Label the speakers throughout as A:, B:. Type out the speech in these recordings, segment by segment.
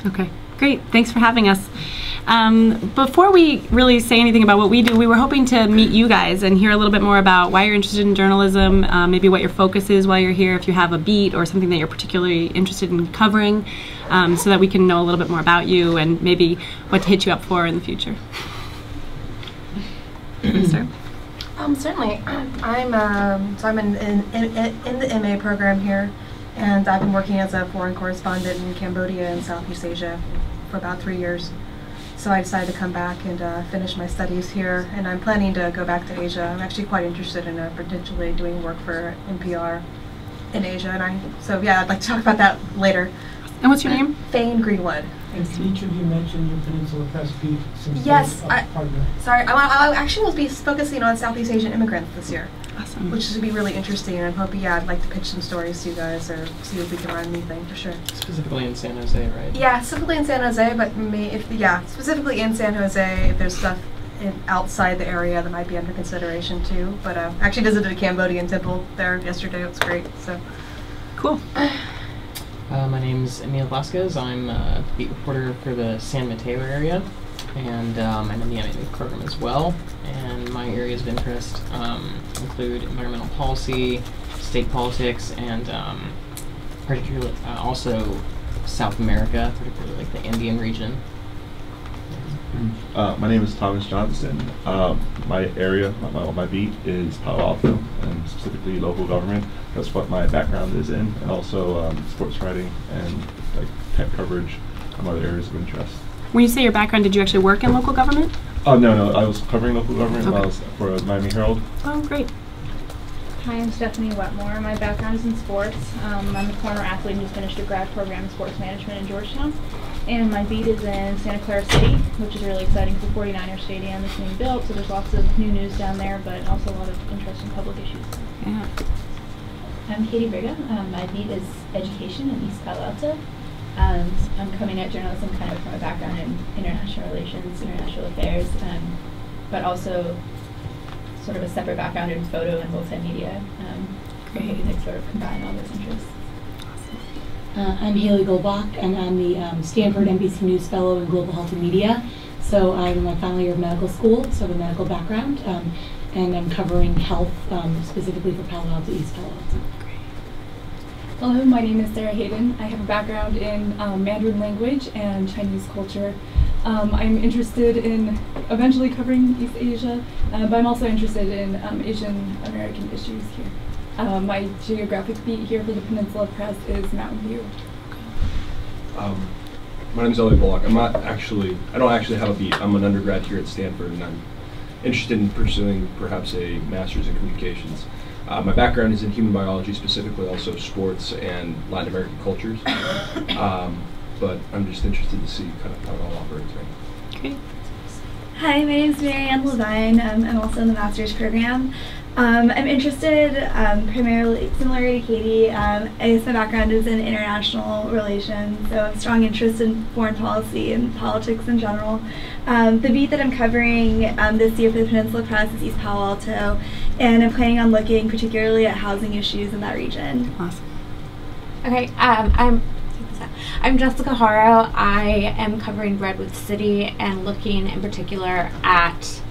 A: Okay, great. Thanks for having us. Before we really say anything about what we do, we were hoping to meet you guys and hear a little bit more about why you're interested in journalism, maybe what your focus is while you're here, if you have a beat or something that you're particularly interested in covering, so that we can know a little bit more about you and maybe what to hit you up for in the future. Start?
B: Certainly. I'm in the MA program here, and I've been working as a foreign correspondent in Cambodia and Southeast Asia for about 3 years. So I decided to come back and finish my studies here, and I'm planning to go back to Asia. I'm actually quite interested in potentially doing work for NPR in Asia, and I'd like to talk about that later.
A: And what's your name?
B: Fane Greenwood.
C: And each of you mentioned your Peninsula Press beat.
B: Yes, I actually will be focusing on Southeast Asian immigrants this year.
A: Awesome.
B: Which should be really interesting, and I'm hoping, I'd like to pitch some stories to you guys or see if we can run anything for sure.
D: Specifically in San Jose, right?
B: Yeah, specifically in San Jose, but specifically in San Jose, if there's stuff outside the area that might be under consideration too. But I actually visited a Cambodian temple there yesterday. It was great. So
A: cool.
D: My name's Emil Vasquez. I'm a beat reporter for the San Mateo area, and I'm in the MA program as well. And my areas of interest include environmental policy, state politics, and particularly also South America, particularly like the Andean region.
E: My name is Thomas Johnson. My area, my beat is Palo Alto, and specifically local government. That's what my background is in, and also sports writing and like tech coverage and other areas of interest.
A: When you say your background, did you actually work in local government?
E: Oh, no, I was covering local government when I was for Miami Herald.
A: Oh, great.
F: Hi, I'm Stephanie Wetmore. My background is in sports. I'm a former athlete who just finished a grad program in sports management in Georgetown. And my beat is in Santa Clara City, which is really exciting for 49er Stadium that's being built. So there's lots of new news down there, but also a lot of interesting public issues.
A: Yeah.
G: I'm Katie Brigham. My beat is education in East Palo Alto. I'm coming at journalism kind of from a background in international relations, international affairs, but also sort of a separate background in photo and multimedia.
A: Great.
G: Hoping to sort of combine all those interests.
H: I'm Haley Goldbach, and I'm the Stanford NBC News Fellow in Global Health and Media. So I'm in my final year of medical school, so I have a medical background, and I'm covering health specifically for Palo Alto, East Palo Alto.
I: Hello, my name is Sarah Hayden. I have a background in Mandarin language and Chinese culture. I'm interested in eventually covering East Asia, but I'm also interested in Asian American issues here. My geographic beat here for the Peninsula Press is Mountain View.
J: My name is Elliot Bullock. I don't actually have a beat. I'm an undergrad here at Stanford, and I'm interested in pursuing perhaps a master's in communications. My background is in human biology, specifically also sports and Latin American cultures. But I'm just interested to see kind of how it all operates. Right?
A: Great.
K: Hi, my name is Marianne Levine. I'm also in the master's program. I'm interested primarily, similar to Katie, I guess my background is in international relations, so I have strong interest in foreign policy and politics in general. The beat that I'm covering this year for the Peninsula Press is East Palo Alto, and I'm planning on looking particularly at housing issues in that region.
A: Awesome.
L: Okay, I'm Jessica Haro. I am covering Redwood City and looking in particular at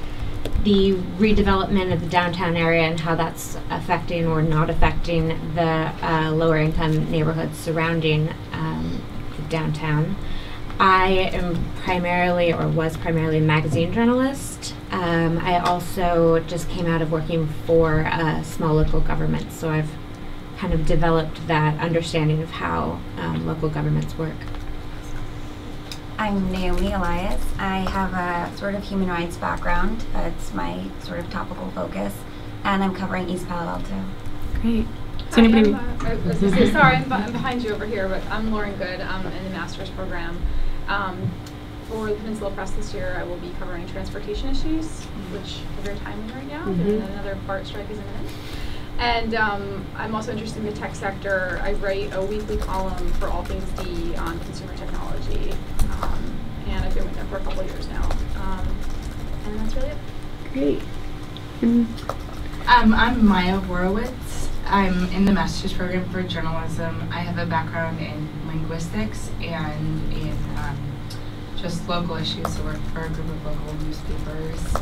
L: the redevelopment of the downtown area and how that's affecting or not affecting the lower income neighborhoods surrounding the downtown. I am primarily, or was primarily, a magazine journalist. I also just came out of working for a small local government, so I've kind of developed that understanding of how local governments work.
M: I'm Naomi Elias. I have a sort of human rights background. It's my sort of topical focus, and I'm covering East Palo Alto.
A: Great.
N: Sorry, I'm behind you over here, but I'm Lauren Good. I'm in the master's program. For the Peninsula Press this year, I will be covering transportation issues, which are very timely right now. Another BART strike is imminent. And I'm also interested in the tech sector. I write a weekly column for All Things D on consumer technology, and I've been with them for a couple of years now. And that's really it.
A: Great.
O: I'm Maya Horowitz. I'm in the master's program for journalism. I have a background in linguistics and in just local issues. I work for a group of local newspapers.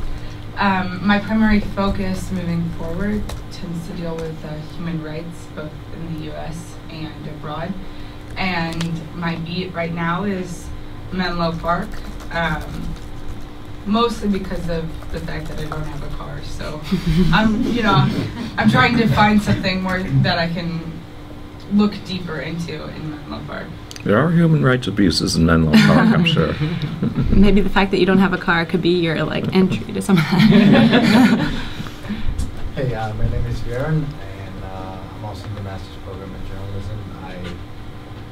O: My primary focus moving forward tends to deal with human rights, both in the U.S. and abroad. And my beat right now is Menlo Park, mostly because of the fact that I don't have a car. So I'm trying to find something more that I can look deeper into in Menlo Park.
P: There are human rights abuses in Menlo Park, I'm sure.
A: Maybe the fact that you don't have a car could be your entry to some of that.
Q: Hey, my name is Weir, and I'm also in the master's program in journalism.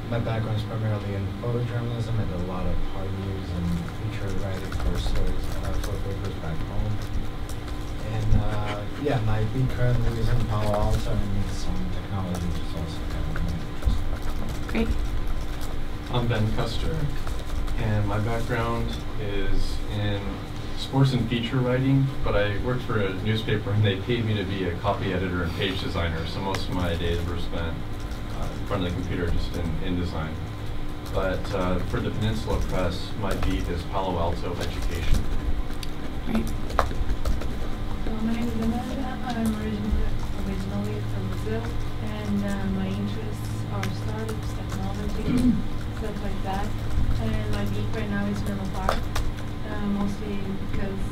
Q: My background is primarily in photojournalism. I did a lot of hard news and feature writing for stories, for papers back home. And yeah, my beat currently is in Palo Alto and some technology, which is also kind of interesting.
A: Great.
R: I'm Ben Custer, and my background is in sports and feature writing, but I worked for a newspaper and they paid me to be a copy editor and page designer, so most of my days were spent in front of the computer just in design. But for the Peninsula Press, my beat is Palo Alto education.
A: Great.
S: My name is Amanda. I'm originally from Brazil, and my interests are startups, technology, stuff like that. And my beat right now is Menlo Park, mostly because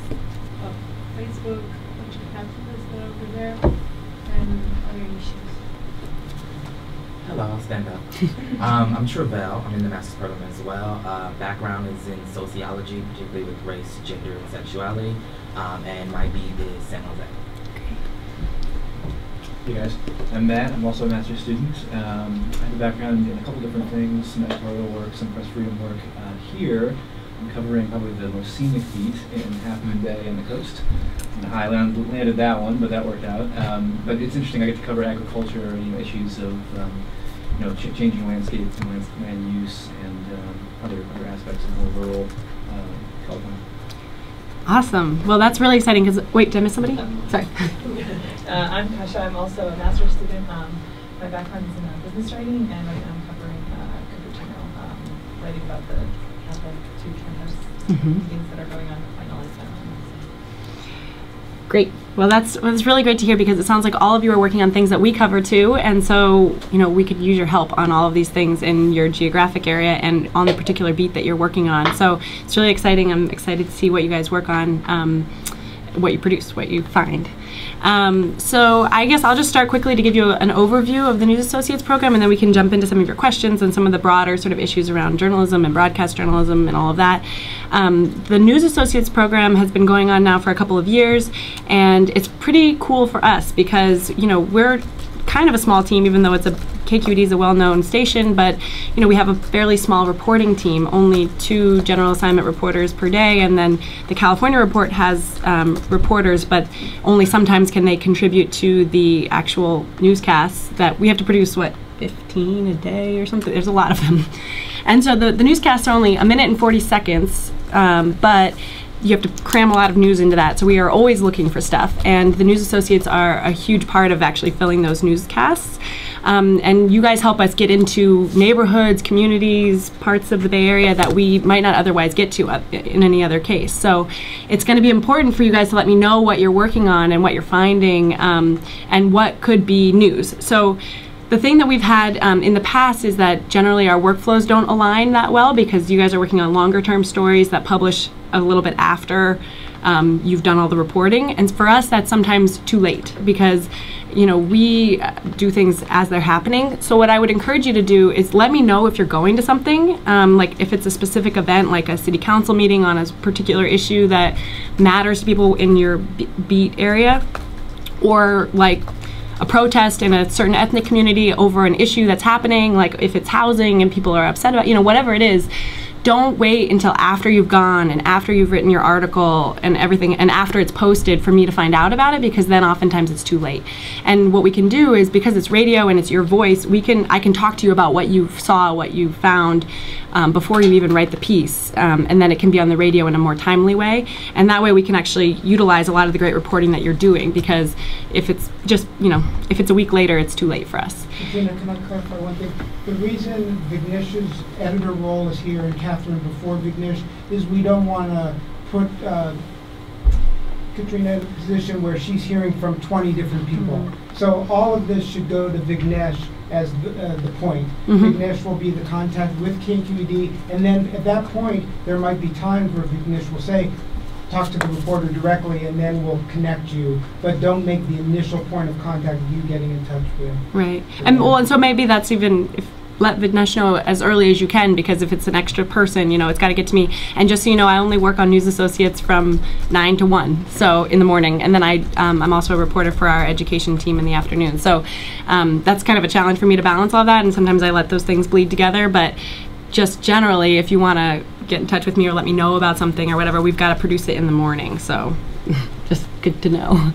S: of Facebook, venture capitalists that are over there, and other issues.
T: Hello, I'll stand up. I'm Travell. I'm in the master's program as well. Background is in sociology, particularly with race, gender, and sexuality. And my beat is San Jose.
U: Hey guys, I'm Matt. I'm also a master's student. I have a background in a couple different things, some editorial work, some press freedom work. Here, I'm covering probably the most scenic beat in Half Moon Bay and the coast. And I landed that one, but that worked out. But it's interesting. I get to cover agriculture, issues of changing landscapes and land use, and other aspects of more rural California.
A: Awesome. Well, that's really exciting because, wait, did I miss somebody? Sorry.
V: I'm Kasha. I'm also a master's student. My background is in business writing, and right now I'm covering Cupertino, writing about the Catholic two campus things that are going on to finalize that.
A: Great. Well, that's really great to hear because it sounds like all of you are working on things that we cover too, and so we could use your help on all of these things in your geographic area and on the particular beat that you're working on. So it's really exciting. I'm excited to see what you guys work on, what you produce, what you find. So I guess I'll just start quickly to give you an overview of the News Associates program, and then we can jump into some of your questions and some of the broader sort of issues around journalism and broadcast journalism and all of that. The News Associates program has been going on now for a couple of years, and it's pretty cool for us because we're kind of a small team, even though KQED is a well-known station, but we have a fairly small reporting team, only 2 general assignment reporters per day, and then the California report has reporters, but only sometimes can they contribute to the actual newscasts that we have to produce, 15 a day or something? There's a lot of them. And so the newscasts are only 1 minute and 40 seconds, but you have to cram a lot of news into that, so we are always looking for stuff, and the News Associates are a huge part of actually filling those newscasts. And you guys help us get into neighborhoods, communities, parts of the Bay Area that we might not otherwise get to in any other case. So it's going to be important for you guys to let me know what you're working on and what you're finding, and what could be news. So the thing that we've had in the past is that generally our workflows don't align that well because you guys are working on longer term stories that publish a little bit after you've done all the reporting. And for us, that's sometimes too late because we do things as they're happening. So what I would encourage you to do is let me know if you're going to something, like if it's a specific event, like a city council meeting on a particular issue that matters to people in your beat area, or like a protest in a certain ethnic community over an issue that's happening, like if it's housing and people are upset about, whatever it is. don't wait until after you've gone and after you've written your article and everything, and after it's posted for me to find out about it, because then oftentimes it's too late. And what we can do is, because it's radio and it's your voice, I can talk to you about what you saw, what you found, before you even write the piece, and then it can be on the radio in a more timely way, and that way we can actually utilize a lot of the great reporting that you're doing, because if it's just, if it's a week later, it's too late for us.
B: Katrina, can I clarify one thing? The reason Vignesh's editor role is here and Catherine before Vignesh is we don't want to put Katrina in a position where she's hearing from 20 different people. So all of this should go to Vignesh as the point. Vignesh will be the contact with KQED, and then at that point there might be times where Vignesh will say, talk to the reporter directly, and then we'll connect you, but don't make the initial point of contact you getting in touch with.
A: Right. And so maybe that's even, let Vignesh know as early as you can, because if it's an extra person, it's got to get to me. And just so you know, I only work on News Associates from 9 to 1, so in the morning, and then I'm also a reporter for our education team in the afternoon. So that's kind of a challenge for me to balance all that, and sometimes I let those things bleed together, but just generally, if you want to get in touch with me or let me know about something or whatever, we've got to produce it in the morning, so just good to know.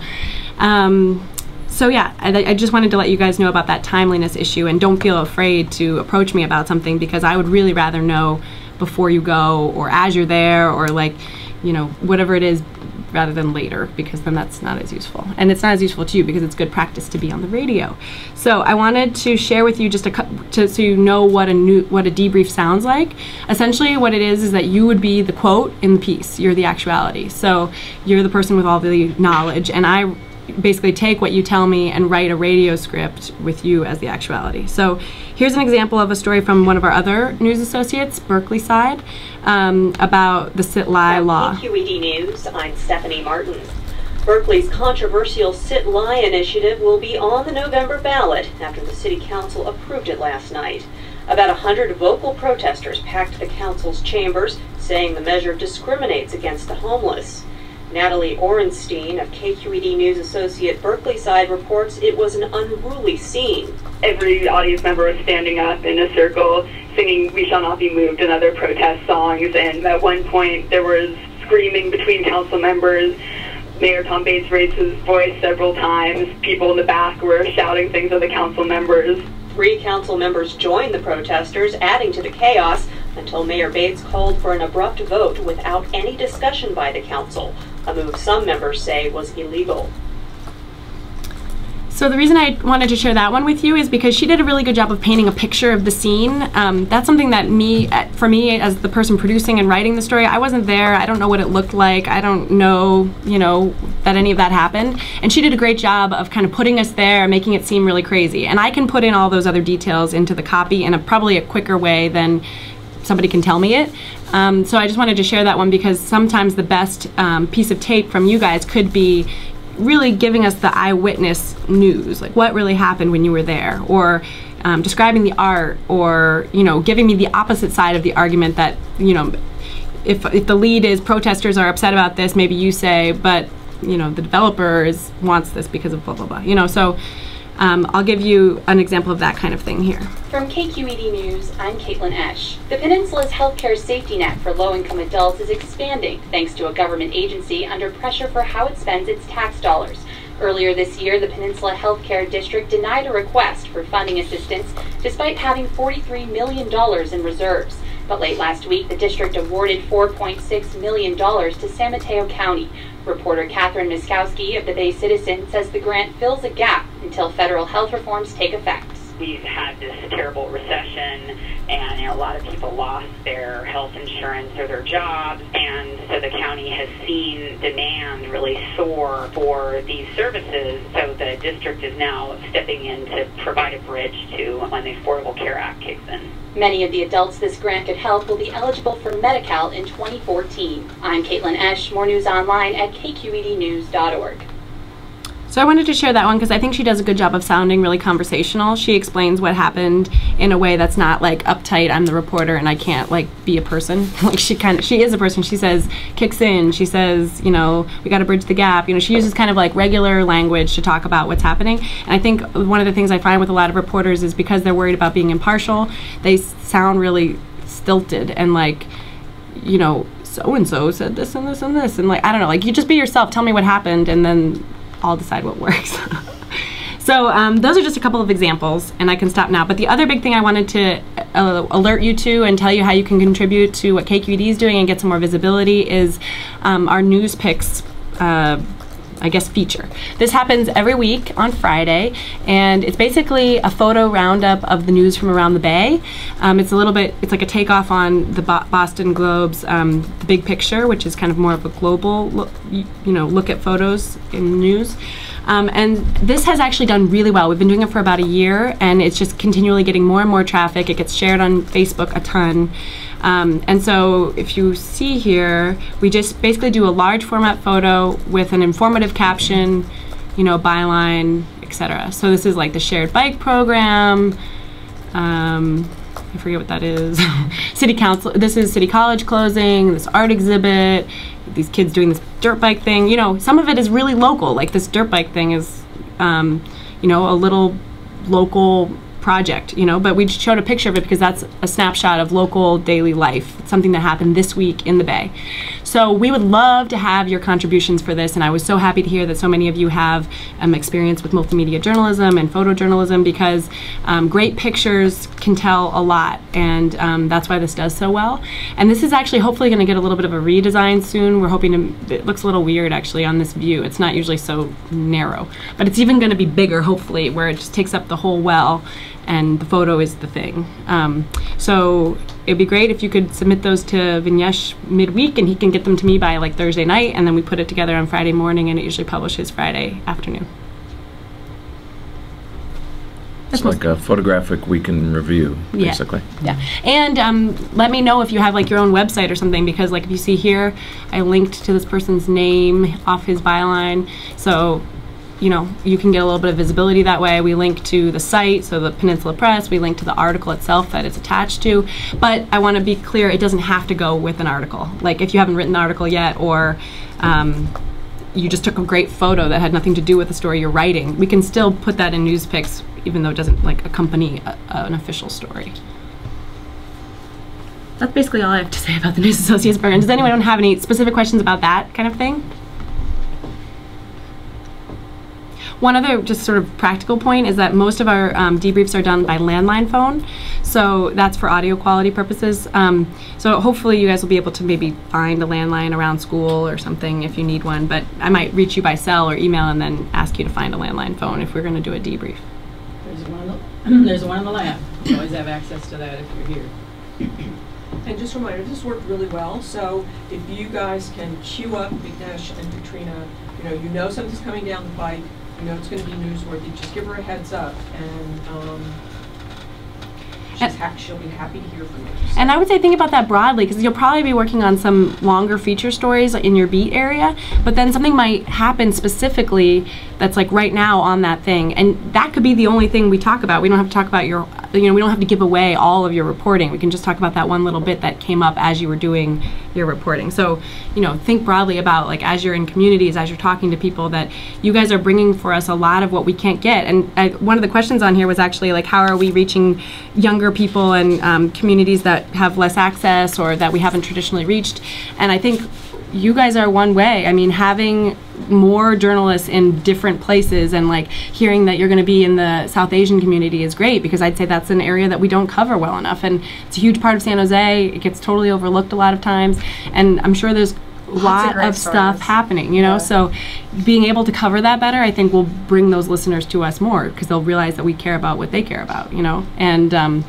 A: So yeah, I just wanted to let you guys know about that timeliness issue, and don't feel afraid to approach me about something, because I would really rather know before you go or as you're there, or whatever it is, rather than later, because then that's not as useful. And it's not as useful to you because it's good practice to be on the radio. So I wanted to share with you just so you know what a debrief sounds like. Essentially what it is that you would be the quote in the piece. You're the actuality. So you're the person with all the knowledge, and I basically take what you tell me and write a radio script with you as the actuality. So here's an example of a story from one of our other news associates, Berkeley side, about the sit-lie law.
C: KQED News, I'm Stephanie Martin. Berkeley's controversial sit-lie initiative will be on the November ballot after the City Council approved it last night. About 100 vocal protesters packed the council's chambers, saying the measure discriminates against the homeless. Natalie Orenstein of KQED News Associate Berkeley side reports it was an unruly scene.
W: Every audience member was standing up in a circle singing "We Shall Not Be Moved" and other protest songs, and at one point there was screaming between council members. Mayor Tom Bates raised his voice several times. People in the back were shouting things at the council members.
C: 3 council members joined the protesters, adding to the chaos until Mayor Bates called for an abrupt vote without any discussion by the council, a move some members say was illegal.
A: So the reason I wanted to share that one with you is because she did a really good job of painting a picture of the scene. That's something that for me as the person producing and writing the story, I wasn't there. I don't know what it looked like. I don't know, that any of that happened. And she did a great job of kind of putting us there and making it seem really crazy. And I can put in all those other details into the copy in probably a quicker way than somebody can tell me it. So I just wanted to share that one, because sometimes the best piece of tape from you guys could be really giving us the eyewitness news, like what really happened when you were there, or describing the art, or giving me the opposite side of the argument that if the lead is protesters are upset about this, maybe you say, but the developer wants this because of blah blah blah. So I'll give you an example of that kind of thing here.
C: From KQED News, I'm Caitlin Esch. The Peninsula's healthcare safety net for low-income adults is expanding thanks to a government agency under pressure for how it spends its tax dollars. Earlier this year, the Peninsula Healthcare District denied a request for funding assistance despite having $43 million in reserves. But late last week, the district awarded $4.6 million to San Mateo County. Reporter Catherine Miskowski of the Bay Citizen says the grant fills a gap until federal health reforms take effect.
X: We've had this terrible recession, and a lot of people lost their health insurance or their jobs, and so the county has seen demand really soar for these services, so the district is now stepping in to provide a bridge to when the Affordable Care Act kicks in.
C: Many of the adults this grant could help will be eligible for Medi-Cal in 2014. I'm Caitlin Esch, more news online at kqednews.org.
A: So I wanted to share that one because I think she does a good job of sounding really conversational. She explains what happened in a way that's not like uptight, I'm the reporter and I can't like be a person. Like she is a person. She says, kicks in, she says, we got to bridge the gap. She uses kind of like regular language to talk about what's happening. And I think one of the things I find with a lot of reporters is because they're worried about being impartial, they sound really stilted and like you know, so-and-so said this and this and this, and like, I don't know, like, you just be yourself, tell me what happened, and then I'll decide what works. So those are just a couple of examples, and I can stop now. But the other big thing I wanted to alert you to and tell you how you can contribute to what KQED is doing and get some more visibility is our news pics, I guess, feature. This happens every week on Friday, and it's basically a photo roundup of the news from around the Bay. It's a little bit, it's like a takeoff on the Boston Globe's The Big Picture, which is kind of more of a global look at photos in news. And this has actually done really well. We've been doing it for about a year, and it's just continually getting more and more traffic. It gets shared on Facebook a ton. And so if you see here, we just basically do a large format photo with an informative caption, you know, byline, etc. So this is like the shared bike program. I forget what that is. City Council, this is City College closing, this art exhibit, these kids doing this dirt bike thing. You know, some of it is really local, like this dirt bike thing is, you know, a little local project, you know, but we showed a picture of it because that's a snapshot of local daily life. It's something that happened this week in the Bay. So we would love to have your contributions for this, and I was so happy to hear that so many of you have experience with multimedia journalism and photojournalism, because great pictures can tell a lot, and that's why this does so well. And this is actually hopefully going to get a little bit of a redesign soon. We're hoping to, it looks a little weird actually on this view. It's not usually so narrow, but it's even going to be bigger hopefully, where it just takes up the whole well and the photo is the thing. So it'd be great if you could submit those to Vignesh midweek, and he can get them to me by like Thursday night, and then we put it together on Friday morning, and it usually publishes Friday afternoon.
P: It's like a photographic week in review, basically.
A: Yeah. And let me know if you have like your own website or something, because like if you see here, I linked to this person's name off his byline. So, you know, you can get a little bit of visibility that way. We link to the site, so the Peninsula Press, we link to the article itself that it's attached to. But I want to be clear, it doesn't have to go with an article. Like if you haven't written the article yet, or you just took a great photo that had nothing to do with the story you're writing, we can still put that in news pics, even though it doesn't like accompany an official story. That's basically all I have to say about the News Associates program. Does anyone have any specific questions about that kind of thing? One other just sort of practical point is that most of our debriefs are done by landline phone, so that's for audio quality purposes. So hopefully you guys will be able to maybe find a landline around school or something if you need one, but I might reach you by cell or email and then ask you to find a landline phone if we're going to do a debrief.
D: There's one in the lab. You always have access to that if you're here.
E: And just a reminder, this worked really well, so if you guys can queue up Vignesh and Katrina, you know something's coming down the pike, you know it's going to be newsworthy, just give her a heads up, and she'll be happy to hear from you. So.
A: And I would say think about that broadly, because you'll probably be working on some longer feature stories in your beat area, but then something might happen specifically that's like right now on that thing, and that could be the only thing we talk about. We don't have to talk about your, we don't have to give away all of your reporting. We can just talk about that one little bit that came up as you were doing your reporting. So, think broadly about, like, as you're in communities, as you're talking to people, that you guys are bringing for us a lot of what we can't get. And one of the questions on here was actually, like, how are we reaching younger people and communities that have less access or that we haven't traditionally reached? And I think you guys are one way. I mean, having more journalists in different places and like hearing that you're going to be in the South Asian community is great, because I'd say that's an area that we don't cover well enough, and it's a huge part of San Jose. It gets totally overlooked a lot of times, and I'm sure there's a lot of stuff happening, so being able to cover that better, I think, will bring those listeners to us more, because they'll realize that we care about what they care about, and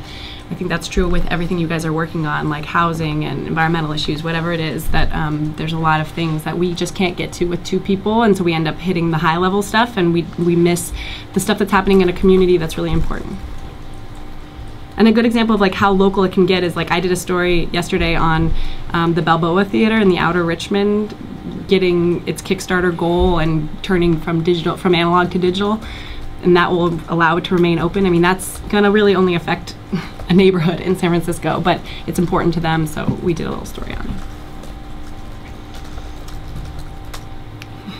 A: I think that's true with everything you guys are working on, like housing and environmental issues, whatever it is, that there's a lot of things that we just can't get to with two people, and so we end up hitting the high level stuff, and we miss the stuff that's happening in a community that's really important. And a good example of like how local it can get is, like, I did a story yesterday on the Balboa Theater in the outer Richmond getting its Kickstarter goal and turning from analog to digital, and that will allow it to remain open. I mean, that's gonna really only affect a neighborhood in San Francisco, but it's important to them, so we did a little story on it.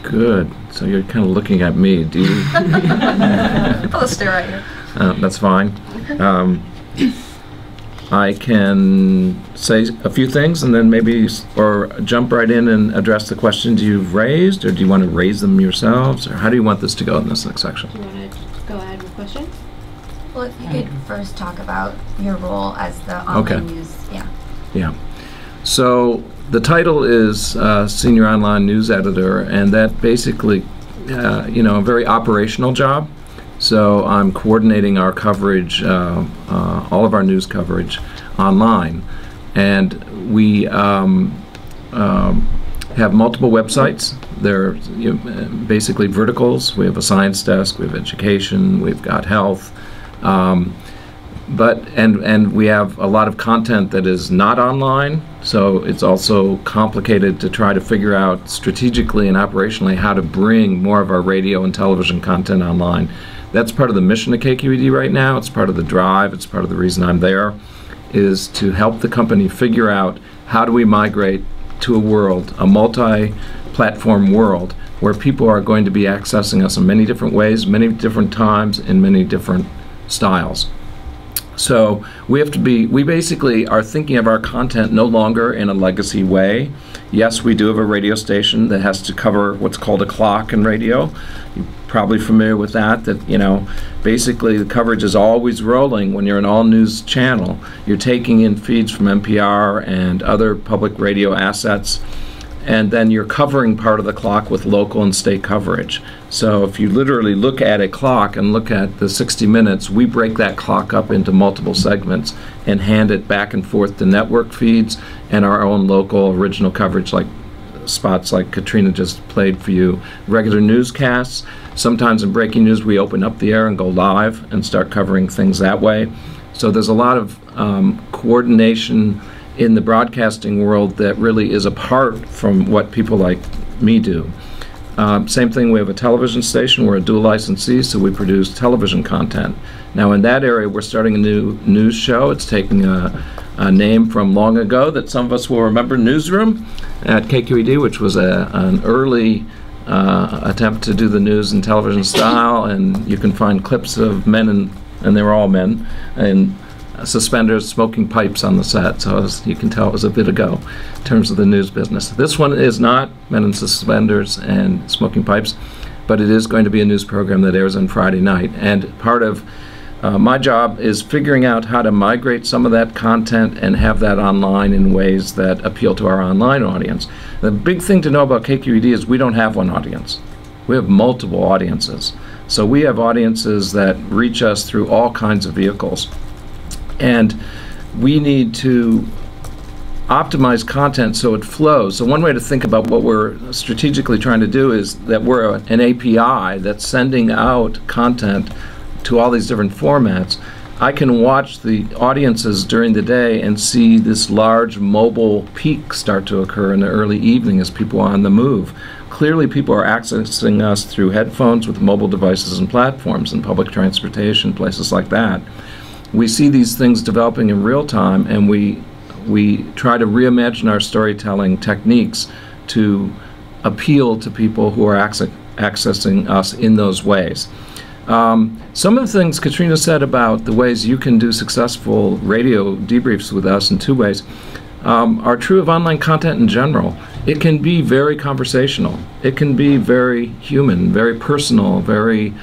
P: Good. So you're kind of looking at me. Do you?
F: I'll stare at you.
P: That's fine. I can say a few things and then maybe, or jump right in and address the questions you've raised, or do you want to raise them yourselves, or how do you want this to go in this next section?
L: Do you want to go ahead with questions?
M: Well, if you could first talk about your role as the online news,
P: Yeah. So the title is Senior Online News Editor, and that basically, a very operational job. So I'm coordinating our coverage, all of our news coverage online. And we have multiple websites. They're basically verticals. We have a science desk, we have education, we've got health. And we have a lot of content that is not online, so it's also complicated to try to figure out strategically and operationally how to bring more of our radio and television content online. That's part of the mission of KQED right now. It's part of the drive. It's part of the reason I'm there, is to help the company figure out how do we migrate to a world, a multi-platform world, where people are going to be accessing us in many different ways, many different times, in many different styles. So we basically are thinking of our content no longer in a legacy way. Yes, we do have a radio station that has to cover what's called a clock in radio. You're probably familiar with that, basically the coverage is always rolling. When you're an all-news channel, you're taking in feeds from NPR and other public radio assets, and then you're covering part of the clock with local and state coverage. So if you literally look at a clock and look at the 60 minutes, we break that clock up into multiple segments and hand it back and forth to network feeds and our own local original coverage, like spots like Katrina just played for you, regular newscasts. Sometimes in breaking news we open up the air and go live and start covering things that way. So there's a lot of coordination in the broadcasting world that really is apart from what people like me do. Same thing, we have a television station. We're a dual licensee, so we produce television content. Now in that area we're starting a new news show. It's taking a name from long ago that some of us will remember, Newsroom at KQED, which was an early attempt to do the news in television style, and you can find clips of men, and they were all men, and suspenders smoking pipes on the set, so you can tell it was a bit ago in terms of the news business. This one is not men in suspenders and smoking pipes, but it is going to be a news program that airs on Friday night. And part of my job is figuring out how to migrate some of that content and have that online in ways that appeal to our online audience. The big thing to know about KQED is we don't have one audience. We have multiple audiences. So we have audiences that reach us through all kinds of vehicles. And we need to optimize content so it flows. So one way to think about what we're strategically trying to do is that we're an API that's sending out content to all these different formats. I can watch the audiences during the day and see this large mobile peak start to occur in the early evening as people are on the move. Clearly people are accessing us through headphones with mobile devices and platforms in public transportation, places like that. We see these things developing in real time, and we try to reimagine our storytelling techniques to appeal to people who are accessing us in those ways. Some of the things Katrina said about the ways you can do successful radio debriefs with us in two ways are true of online content in general. It can be very conversational. It can be very human, very personal, very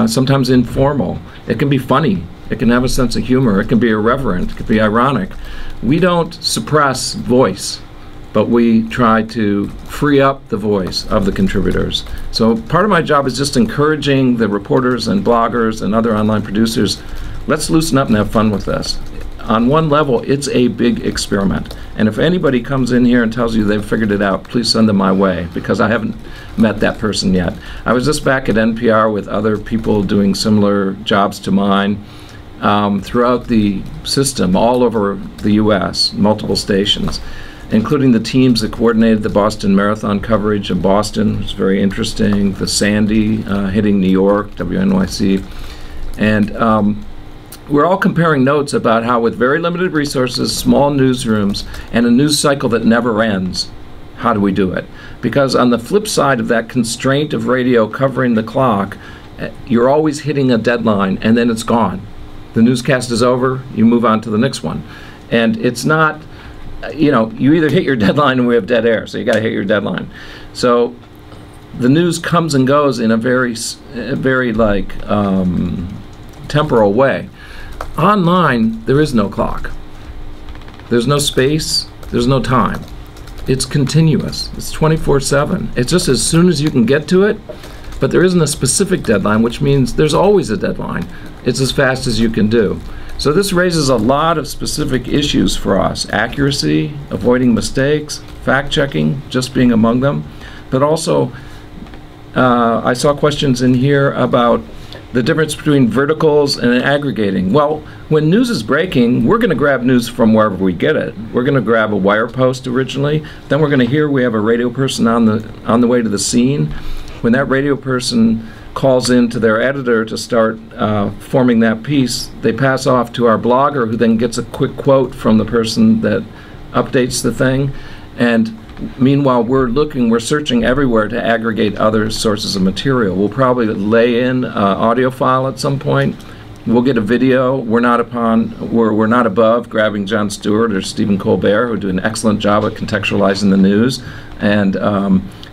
P: sometimes informal. It can be funny. It can have a sense of humor. It can be irreverent. It can be ironic. We don't suppress voice, but we try to free up the voice of the contributors. So part of my job is just encouraging the reporters and bloggers and other online producers, let's loosen up and have fun with this. On one level, it's a big experiment. And if anybody comes in here and tells you they've figured it out, please send them my way, because I haven't met that person yet. I was just back at NPR with other people doing similar jobs to mine. Throughout the system, all over the U.S., multiple stations, including the teams that coordinated the Boston Marathon coverage of Boston. It was very interesting. The Sandy hitting New York, WNYC. And we're all comparing notes about how with very limited resources, small newsrooms, and a news cycle that never ends, how do we do it? Because on the flip side of that constraint of radio covering the clock, you're always hitting a deadline and then it's gone. The newscast is over, you move on to the next one. And it's not, you know, you either hit your deadline and we have dead air, so you got to hit your deadline. So the news comes and goes in a very like temporal way. Online, there is no clock. There's no space, there's no time. It's continuous. It's 24/7. It's just as soon as you can get to it, but there isn't a specific deadline, which means there's always a deadline. It's as fast as you can do. So this raises a lot of specific issues for us. Accuracy, avoiding mistakes, fact-checking, just being among them. But also, I saw questions in here about the difference between verticals and aggregating. Well, when news is breaking, we're going to grab news from wherever we get it. We're going to grab a Weir post originally, then we're going to hear we have a radio person on the way to the scene. When that radio person calls in to their editor to start forming that piece, they pass off to our blogger, who then gets a quick quote from the person that updates the thing. And meanwhile, we're searching everywhere to aggregate other sources of material. We'll probably lay in audio file at some point. We'll get a video. We're not above grabbing Jon Stewart or Stephen Colbert, who do an excellent job at contextualizing the news, and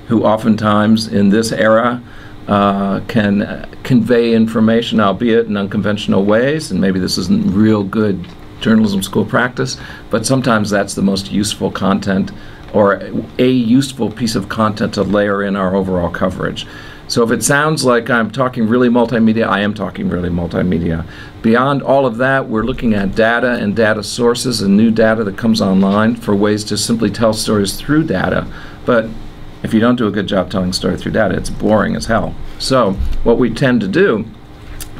P: who oftentimes in this era can convey information, albeit in unconventional ways. And maybe this isn't real good journalism school practice, but sometimes that's the most useful content, or a useful piece of content to layer in our overall coverage. So if it sounds like I'm talking really multimedia, I am talking really multimedia. Beyond all of that, we're looking at data and data sources and new data that comes online for ways to simply tell stories through data. But if you don't do a good job telling a story through data, it's boring as hell. So what we tend to do,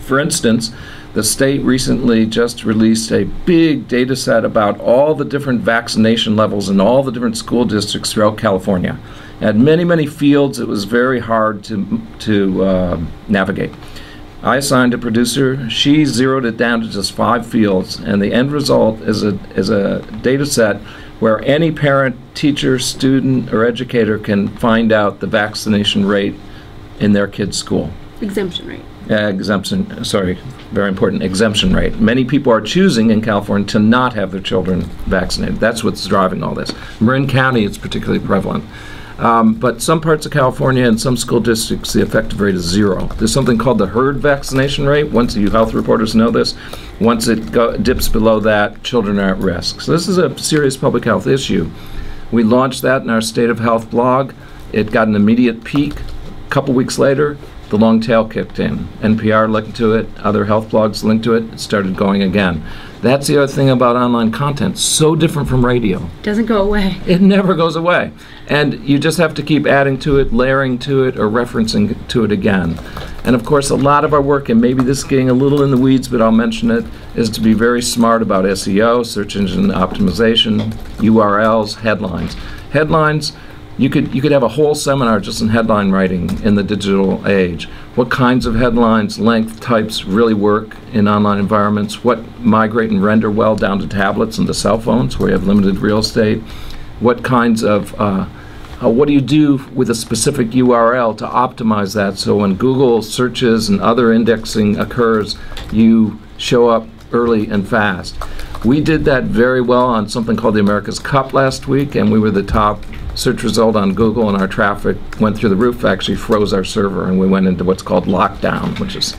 P: for instance, the state recently just released a big data set about all the different vaccination levels in all the different school districts throughout California. It had many, many fields. It was very hard to navigate. I assigned a producer. She zeroed it down to just 5 fields, and the end result is a data set where any parent, teacher, student, or educator can find out the vaccination rate in their kid's school.
A: Exemption rate.
P: Exemption, sorry, very important, exemption rate. Many people are choosing in California to not have their children vaccinated. That's what's driving all this. Marin County, it's particularly prevalent. But some parts of California and some school districts, the effective rate is 0. There's something called the herd vaccination rate. Once you health reporters know this, once it dips below that, children are at risk. So this is a serious public health issue. We launched that in our State of Health blog. It got an immediate peak. A couple weeks later, the long tail kicked in. NPR linked to it, other health blogs linked to it, it started going again. That's the other thing about online content, so different from radio.
A: Doesn't go away.
P: It never goes away. And you just have to keep adding to it, layering to it, or referencing to it again. And of course, a lot of our work, and maybe this is getting a little in the weeds, but I'll mention it, is to be very smart about SEO, search engine optimization, URLs, headlines. Headlines, you could have a whole seminar just in headline writing in the digital age. What kinds of headlines, length, types really work in online environments? What migrate and render well down to tablets and to cell phones where you have limited real estate? What kinds of, what do you do with a specific URL to optimize that so when Google searches and other indexing occurs, you show up early and fast? We did that very well on something called the America's Cup last week, and we were the top search result on Google, and our traffic went through the roof, actually froze our server, and we went into what's called lockdown, which is,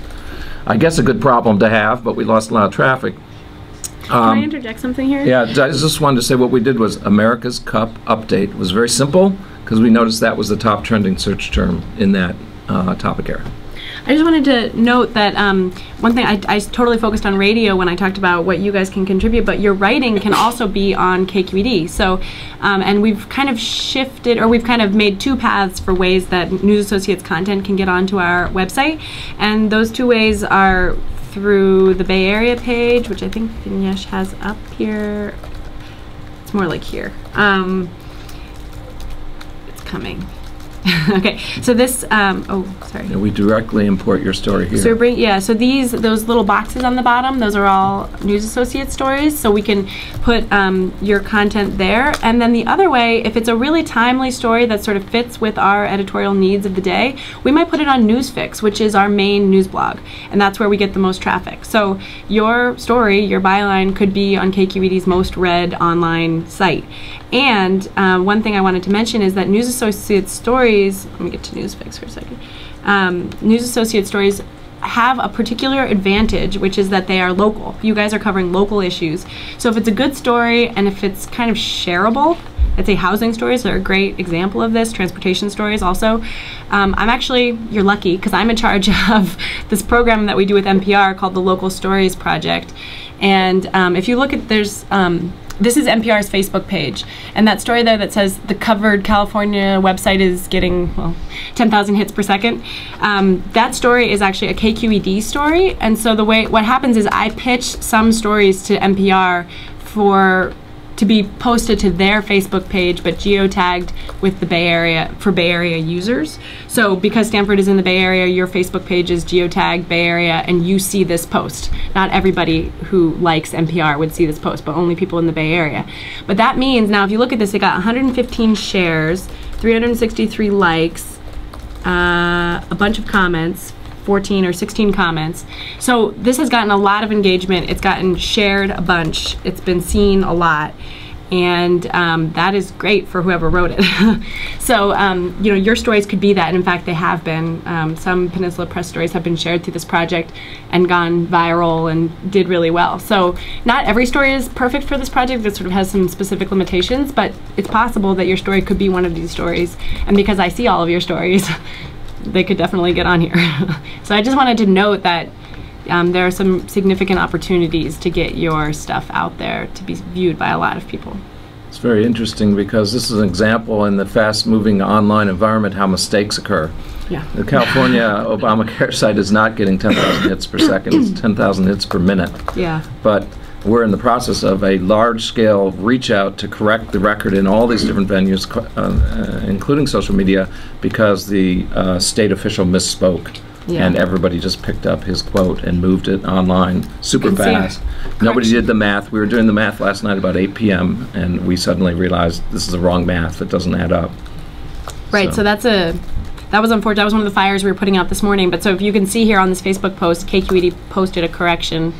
P: I guess, a good problem to have, but we lost a lot of traffic.
A: Can I interject something here?
P: Yeah, I just wanted to say what we did was America's Cup update. It was very simple, because we noticed that was the top trending search term in that topic area.
A: I just wanted to note that one thing, I totally focused on radio when I talked about what you guys can contribute, but your writing can also be on KQED. So, and we've kind of shifted, or we've kind of made 2 paths for ways that News Associates content can get onto our website. And those 2 ways are through the Bay Area page, which I think Vignesh has up here. It's more like here. It's coming. Okay, so this, oh, sorry.
P: Yeah, we directly import your story here.
A: So so those little boxes on the bottom, those are all News Associate stories, so we can put your content there. And then the other way, if it's a really timely story that sort of fits with our editorial needs of the day, we might put it on Newsfix, which is our main news blog, and that's where we get the most traffic. So your story, your byline, could be on KQED's most read online site. And one thing I wanted to mention is that News Associate stories, let me get to Newsfix for a second. News Associate stories have a particular advantage, which is that they are local. You guys are covering local issues. So if it's a good story and if it's kind of shareable, I'd say housing stories are a great example of this, transportation stories also. I'm actually, you're lucky, because I'm in charge of this program that we do with NPR called the Local Stories Project. And if you look at, this is NPR's Facebook page, and that story there that says the covered California website is getting, well, 10,000 hits per second. That story is actually a KQED story, and so what happens is I pitch some stories to NPR to be posted to their Facebook page, but geotagged with the Bay Area, for Bay Area users. So because Stanford is in the Bay Area, your Facebook page is geotagged Bay Area, and you see this post. Not everybody who likes NPR would see this post, but only people in the Bay Area. But that means, now if you look at this, it got 115 shares, 363 likes, a bunch of comments, 14 or 16 comments. So this has gotten a lot of engagement. It's gotten shared a bunch. It's been seen a lot. And that is great for whoever wrote it. So, you know, your stories could be that. And in fact, they have been. Some Peninsula Press stories have been shared through this project and gone viral and did really well. So not every story is perfect for this project. It sort of has some specific limitations, but it's possible that your story could be one of these stories. And because I see all of your stories, they could definitely get on here. So I just wanted to note that there are some significant opportunities to get your stuff out there to be viewed by a lot of people.
P: It's very interesting because this is an example in the fast-moving online environment how mistakes occur.
A: Yeah.
P: The California Obamacare site is not getting 10,000 hits per second, it's 10,000 hits per minute.
A: Yeah.
P: But we're in the process of a large-scale reach-out to correct the record in all these different venues, including social media, because the state official misspoke. Yeah. And everybody just picked up his quote and moved it online super fast. Nobody did the math. We were doing the math last night about 8 p.m. and we suddenly realized this is the wrong math. It doesn't add up.
A: Right, so that was unfortunate. That was one of the fires we were putting out this morning. But so if you can see here on this Facebook post, KQED posted a correction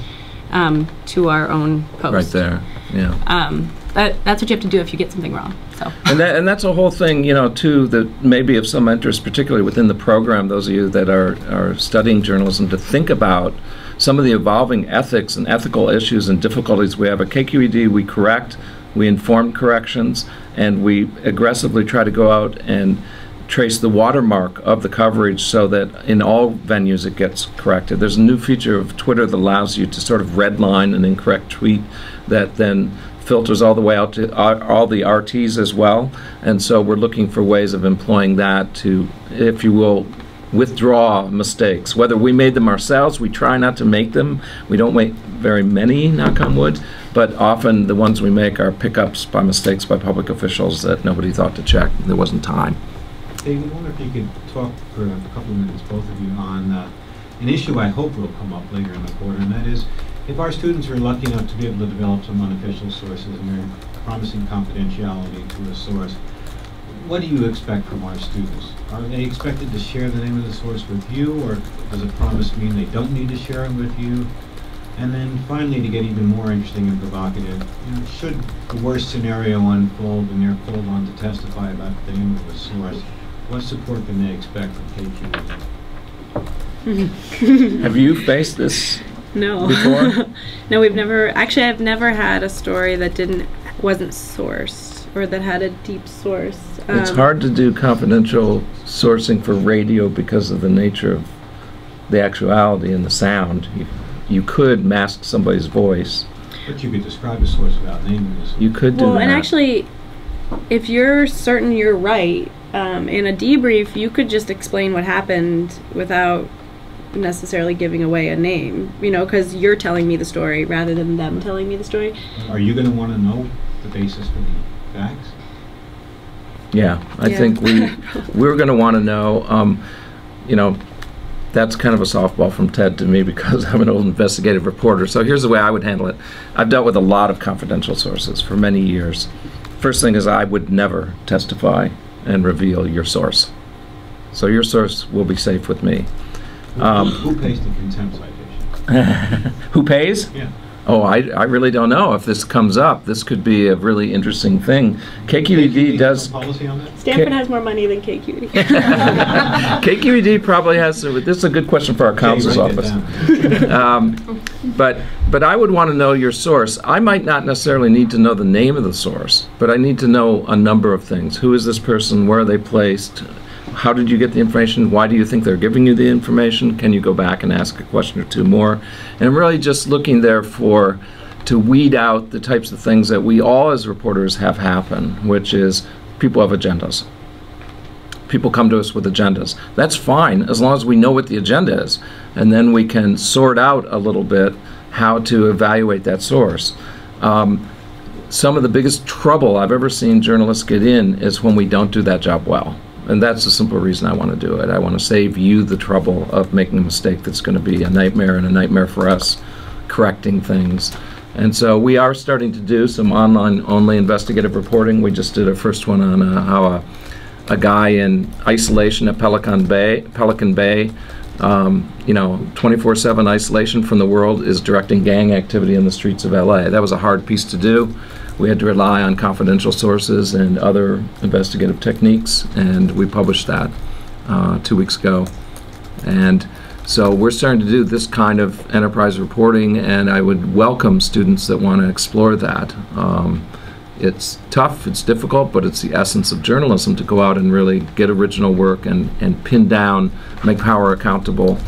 A: to our own post.
P: Right there, yeah.
A: That's what you have to do if you get something wrong. So.
P: And that's a whole thing, you know, too, that maybe of some interest, particularly within the program, those of you that are studying journalism, to think about some of the evolving ethics and ethical issues and difficulties we have. At KQED, we correct, we inform corrections, and we aggressively try to go out and trace the watermark of the coverage so that in all venues it gets corrected. There's a new feature of Twitter that allows you to sort of redline an incorrect tweet that then filters all the way out to all the RTs as well. And so we're looking for ways of employing that to, if you will, withdraw mistakes. Whether we made them ourselves, we try not to make them. We don't make very many, knock on wood, but often the ones we make are pickups by mistakes by public officials that nobody thought to check. There wasn't time.
F: Dave, I wonder if you could talk for a couple of minutes, both of you, on an issue I hope will come up later in the quarter, and that is, if our students are lucky enough to be able to develop some unofficial sources and they're promising confidentiality to a source, what do you expect from our students? Are they expected to share the name of the source with you, or does a promise mean they don't need to share it with you? And then finally, to get even more interesting and provocative, you know, should the worst scenario unfold and they're called on to testify about the name of the source, what support can they expect from KQED?
P: Have you faced this?
A: No.
P: Before?
A: No, we've never. Actually, I've never had a story that wasn't sourced or that had a deep source.
P: It's hard to do confidential sourcing for radio because of the nature of the actuality and the sound. You could mask somebody's voice.
F: But you could describe a source without naming the source.
P: You could do that.
A: Well, and actually, if you're certain you're right, in a debrief, you could just explain what happened without necessarily giving away a name, you know, because you're telling me the story rather than them telling me the story.
F: Are you going to want to know the basis for the facts?
P: Yeah, I think we're going to want to know, you know, that's kind of a softball from Ted to me because I'm an old investigative reporter. So here's the way I would handle it. I've dealt with a lot of confidential sources for many years. First thing is I would never testify and reveal your source. So your source will be safe with me.
F: Who pays the contempt citation?
P: Who pays?
F: Yeah.
P: Oh, I really don't know. If this comes up, this could be a really interesting thing. KQED does...
F: Policy on that?
A: Stanford has more money than KQED.
P: KQED probably has... This is a good question for our counsel's office. But I would want to know your source. I might not necessarily need to know the name of the source, but I need to know a number of things. Who is this person? Where are they placed? How did you get the information? Why do you think they're giving you the information? Can you go back and ask a question or two more? And I'm really just looking there to weed out the types of things that we all as reporters have happen, which is people have agendas. People come to us with agendas. That's fine as long as we know what the agenda is. And then we can sort out a little bit how to evaluate that source. Some of the biggest trouble I've ever seen journalists get in is when we don't do that job well. And that's the simple reason I want to do it. I want to save you the trouble of making a mistake that's going to be a nightmare, and a nightmare for us correcting things. And so we are starting to do some online-only investigative reporting. We just did a first one on how a guy in isolation at Pelican Bay, you know, 24/7 isolation from the world, is directing gang activity in the streets of LA. That was a hard piece to do. We had to rely on confidential sources and other investigative techniques, and we published that 2 weeks ago. And so we're starting to do this kind of enterprise reporting, and I would welcome students that want to explore that. It's tough, it's difficult, but it's the essence of journalism to go out and really get original work and pin down, make power accountable,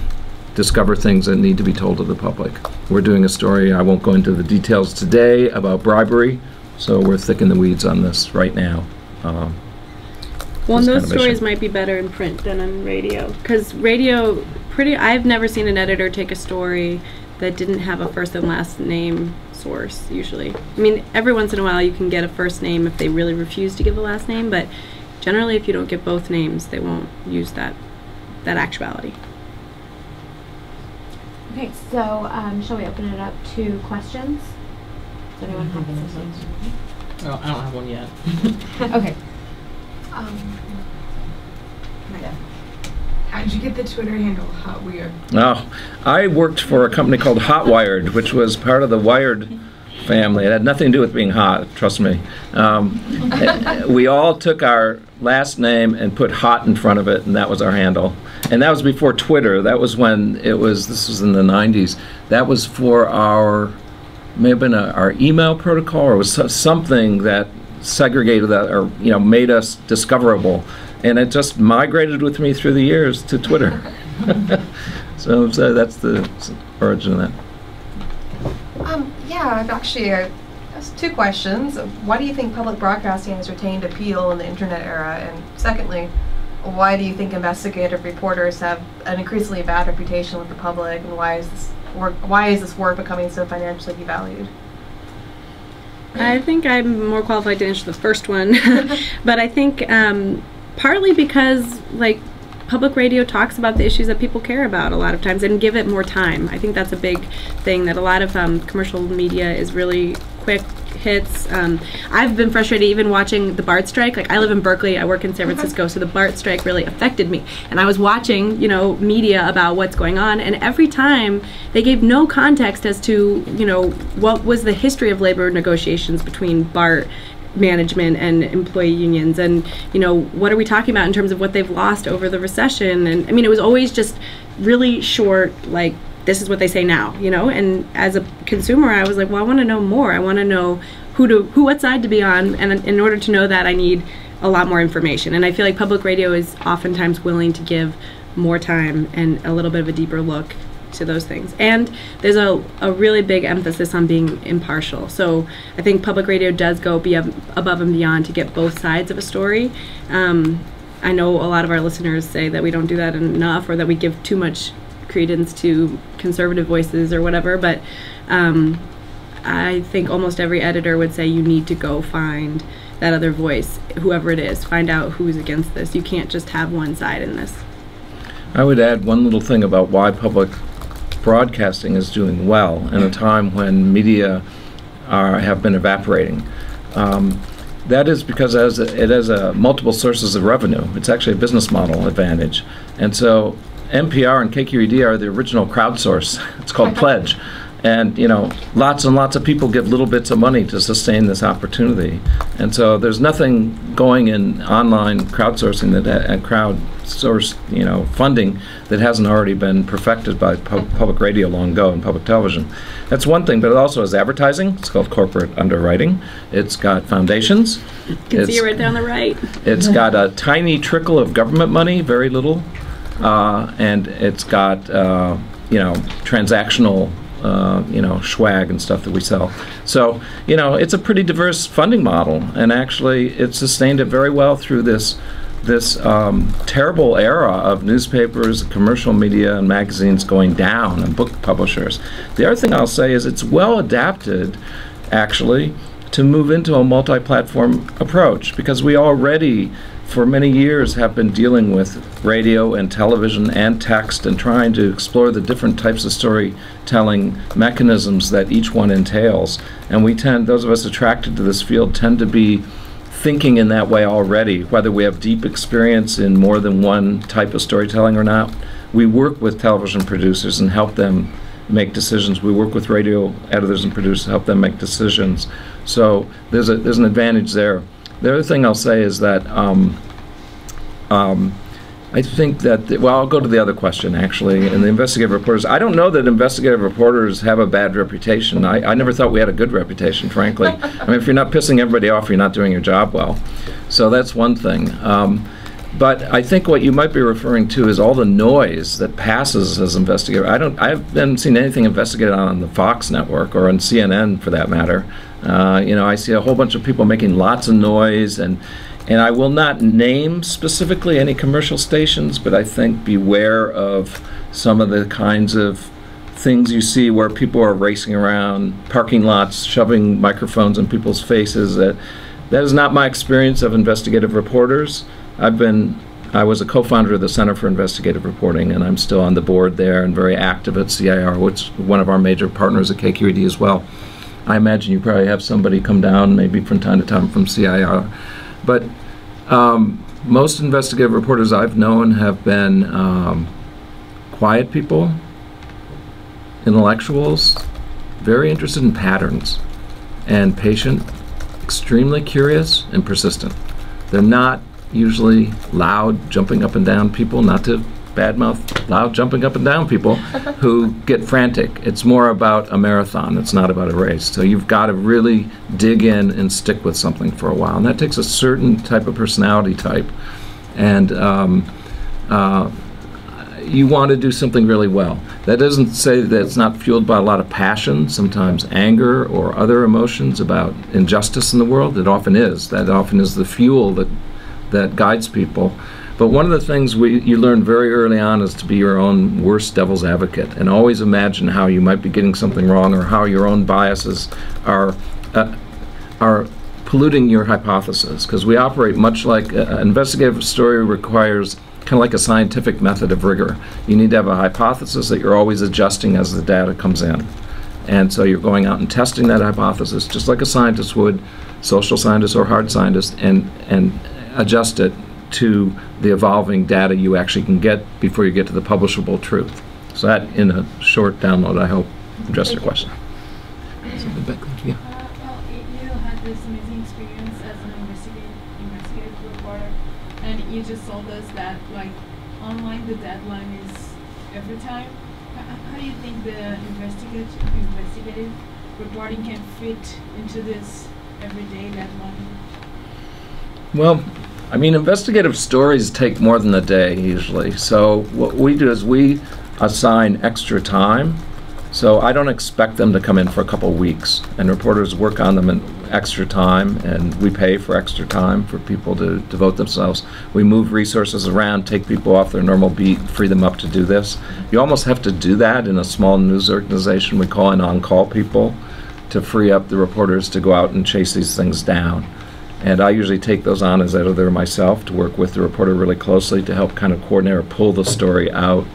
P: discover things that need to be told to the public. We're doing a story, I won't go into the details today, about bribery, so we're thick in the weeds on this right now.
A: Well, and those stories might be better in print than on radio, because radio, I've never seen an editor take a story that didn't have a first and last name source, usually. I mean, every once in a while you can get a first name if they really refuse to give a last name, but generally if you don't get both names, they won't use that actuality.
L: Okay, so shall we open it up to questions? Does anyone have anything?
D: Oh, I don't have one yet.
L: Okay.
O: How'd you get the Twitter handle Weir?
P: Oh, I worked for a company called Hot Wired, which was part of the Wired family. It had nothing to do with being hot, trust me. We all took our last name and put hot in front of it, and that was our handle. And that was before Twitter. That was when this was in the 90s. That was for may have been our email protocol, or it was something that segregated that, or made us discoverable. And it just migrated with me through the years to Twitter. so that's the origin of that.
G: Yeah, I've actually asked two questions. Why do you think public broadcasting has retained appeal in the internet era? And secondly, why do you think investigative reporters have an increasingly bad reputation with the public? And why is this work becoming so financially devalued?
A: I think I'm more qualified to answer the first one, but I think partly because public radio talks about the issues that people care about a lot of times and give it more time. I think that's a big thing, that a lot of commercial media is really quick hits. I've been frustrated even watching the BART strike. I live in Berkeley, I work in San Francisco, so the BART strike really affected me. And I was watching, media about what's going on, and every time they gave no context as to, what was the history of labor negotiations between BART management and employee unions, and what are we talking about in terms of what they've lost over the recession. And I mean, it was always just really short, this is what they say now, and as a consumer I was like, well, I want to know more. I want to know what side to be on, and in order to know that I need a lot more information. And I feel like public radio is oftentimes willing to give more time and a little bit of a deeper look to those things. And there's a really big emphasis on being impartial. So I think public radio does go above and beyond to get both sides of a story. I know a lot of our listeners say that we don't do that enough, or that we give too much credence to conservative voices or whatever, but I think almost every editor would say you need to go find that other voice, whoever it is. Find out who's against this. You can't just have one side in this.
P: I would add one little thing about why public broadcasting is doing well in a time when media have been evaporating. That is because it has multiple sources of revenue. It's actually a business model advantage. And so NPR and KQED are the original crowdsource. It's called Pledge. And, you know, lots and lots of people give little bits of money to sustain this opportunity. And so there's nothing going in online crowdsourcing and crowdsourced, you know, funding that hasn't already been perfected by public radio long ago and public television. That's one thing, but it also has advertising. It's called corporate underwriting. It's got foundations.
A: You can see it right there on the right.
P: It's got a tiny trickle of government money, very little. And it's got, you know, transactional you know, swag and stuff that we sell. So, you know, it's a pretty diverse funding model, and actually it sustained it very well through this terrible era of newspapers, commercial media, and magazines going down, and book publishers. The other thing I'll say is it's well adapted, actually, to move into a multi-platform approach, because we already for many years have been dealing with radio and television and text and trying to explore the different types of storytelling mechanisms that each one entails. And we tend, those of us attracted to this field, tend to be thinking in that way already, whether we have deep experience in more than one type of storytelling or not. We work with television producers and help them make decisions. We work with radio editors and producers to help them make decisions. So there's an advantage there. The other thing I'll say is that I think that, well, I'll go to the other question, actually, and the investigative reporters. I don't know that investigative reporters have a bad reputation. I never thought we had a good reputation, frankly. I mean, if you're not pissing everybody off, you're not doing your job well. So that's one thing. But I think what you might be referring to is all the noise that passes as investigator. I haven't seen anything investigated on the Fox network or on CNN, for that matter. You know, I see a whole bunch of people making lots of noise, and I will not name specifically any commercial stations, but I think beware of some of the kinds of things you see where people are racing around parking lots, shoving microphones in people's faces. That is not my experience of investigative reporters. I was a co-founder of the Center for Investigative Reporting, and I'm still on the board there and very active at CIR, which is one of our major partners at KQED as well. I imagine you probably have somebody come down maybe from time to time from CIR. But most investigative reporters I've known have been quiet people, intellectuals, very interested in patterns, and patient, extremely curious, and persistent. They're not usually loud, jumping up and down people, not to badmouth loud, jumping up and down people who get frantic. It's more about a marathon. It's not about a race. So you've got to really dig in and stick with something for a while. And that takes a certain type of personality type. And you want to do something really well. That doesn't say that it's not fueled by a lot of passion, sometimes anger or other emotions about injustice in the world. It often is. That often is the fuel that guides people. But one of the things you learn very early on is to be your own worst devil's advocate, and always imagine how you might be getting something wrong or how your own biases are polluting your hypothesis. Because we operate much like an investigative story requires kind of like a scientific method of rigor. You need to have a hypothesis that you're always adjusting as the data comes in. And so you're going out and testing that hypothesis just like a scientist would, social scientist or hard scientist, and adjust it to the evolving data you actually can get before you get to the publishable truth. So that, in a short download, I hope addressed your question.
S: You had this amazing experience as an investigative reporter, and you just told us that, like, online the deadline is every time. How do you think the investigative reporting can fit into this everyday deadline?
P: Well, I mean, investigative stories take more than a day usually. So what we do is we assign extra time. So I don't expect them to come in for a couple weeks, and reporters work on them in extra time, and we pay for extra time for people to devote themselves. We move resources around, take people off their normal beat, free them up to do this. You almost have to do that in a small news organization. We call in on-call people to free up the reporters to go out and chase these things down. And I usually take those on as editor myself to work with the reporter really closely to help kind of coordinate or pull the story out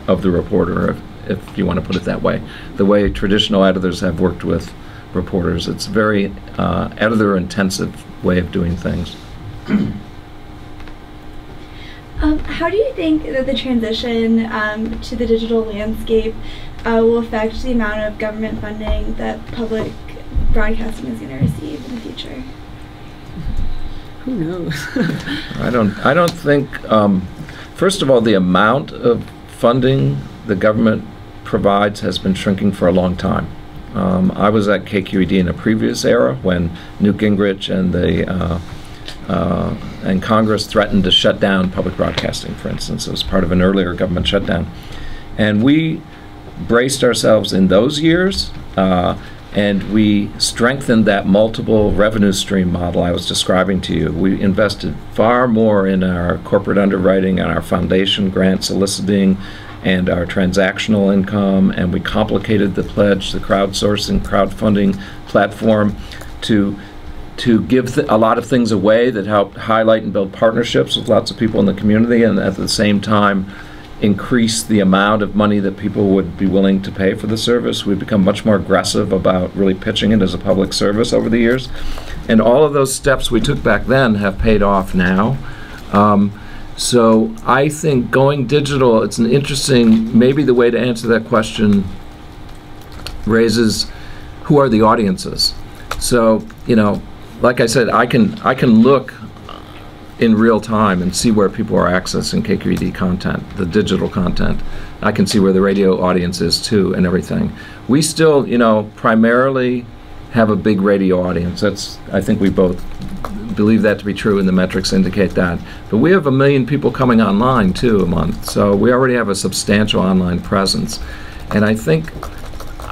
P: of the reporter, if you want to put it that way. The way traditional editors have worked with reporters. It's a very editor-intensive way of doing things.
H: How do you think that the transition to the digital landscape will affect the amount of government funding that public broadcasting is going to receive in the future?
A: Who knows?
P: I don't think. First of all, the amount of funding the government provides has been shrinking for a long time. I was at KQED in a previous era when Newt Gingrich and Congress threatened to shut down public broadcasting, for instance. It was part of an earlier government shutdown. And we braced ourselves in those years, and we strengthened that multiple revenue stream model I was describing to you. We invested far more in our corporate underwriting and our foundation grant soliciting and our transactional income, and we complicated the pledge, the crowdsourcing, crowdfunding platform to give a lot of things away that helped highlight and build partnerships with lots of people in the community, and at the same time increase the amount of money that people would be willing to pay for the service. We've become much more aggressive about really pitching it as a public service over the years. And all of those steps we took back then have paid off now. So I think going digital, it's an interesting, maybe the way to answer that question raises who are the audiences. So, you know, like I said, I can look in real time and see where people are accessing KQED content, the digital content. I can see where the radio audience is too and everything. We still, you know, primarily have a big radio audience. That's, I think we both believe that to be true, and the metrics indicate that. But we have 1 million people coming online too a month, so we already have a substantial online presence. And I think,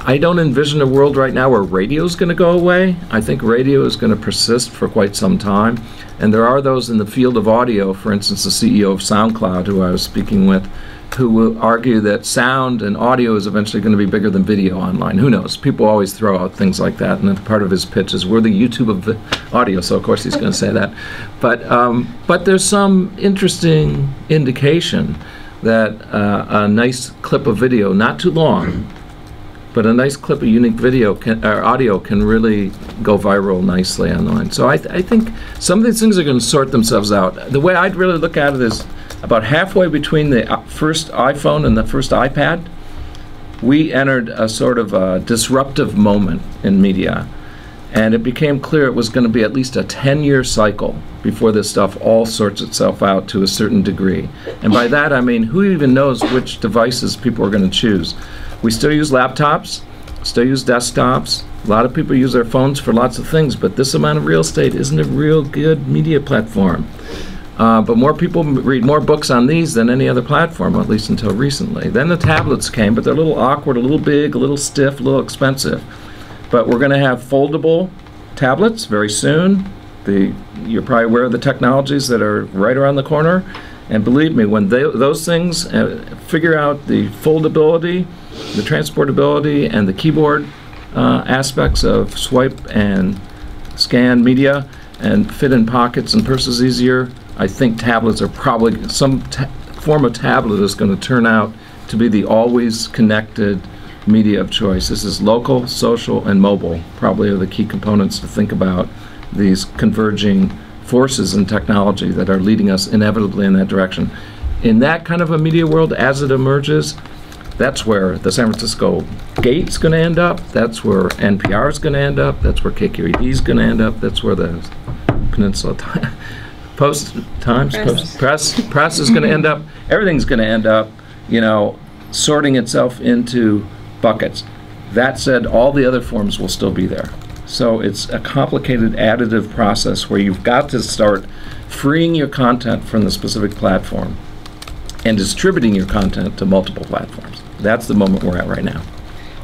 P: I don't envision a world right now where radio is going to go away. I think radio is going to persist for quite some time. And there are those in the field of audio, for instance, the CEO of SoundCloud, who I was speaking with, who will argue that sound and audio is eventually going to be bigger than video online. Who knows? People always throw out things like that, and then part of his pitch is, we're the YouTube of audio, so of course he's going to say that. But there's some interesting indication that a nice clip of video, not too long, but a nice clip of unique video or audio can really go viral nicely online. So I think some of these things are going to sort themselves out. The way I'd really look at it is about halfway between the first iPhone and the first iPad, we entered a sort of a disruptive moment in media. And it became clear it was going to be at least a 10-year cycle before this stuff all sorts itself out to a certain degree. And by that I mean, who even knows which devices people are going to choose? We still use laptops, still use desktops. A lot of people use their phones for lots of things, but this amount of real estate isn't a real good media platform. But more people read more books on these than any other platform, at least until recently. Then the tablets came, but they're a little awkward, a little big, a little stiff, a little expensive. But we're going to have foldable tablets very soon. You're probably aware of the technologies that are right around the corner. And believe me, when those things figure out the foldability, the transportability, and the keyboard aspects of swipe and scan media and fit in pockets and purses easier, I think tablets are probably, some form of tablet is going to turn out to be the always connected media of choice. This is local, social, and mobile probably are the key components to think about these converging forces in technology that are leading us inevitably in that direction. In that kind of a media world, as it emerges, that's where the San Francisco Gate's going to end up, that's where NPR is going to end up, that's where KQED is going to end up, that's where the Peninsula Press is going to end up. Everything's going to end up, you know, sorting itself into buckets. That said, all the other forms will still be there. So it's a complicated additive process where you've got to start freeing your content from the specific platform and distributing your content to multiple platforms. That's the moment we're at right now.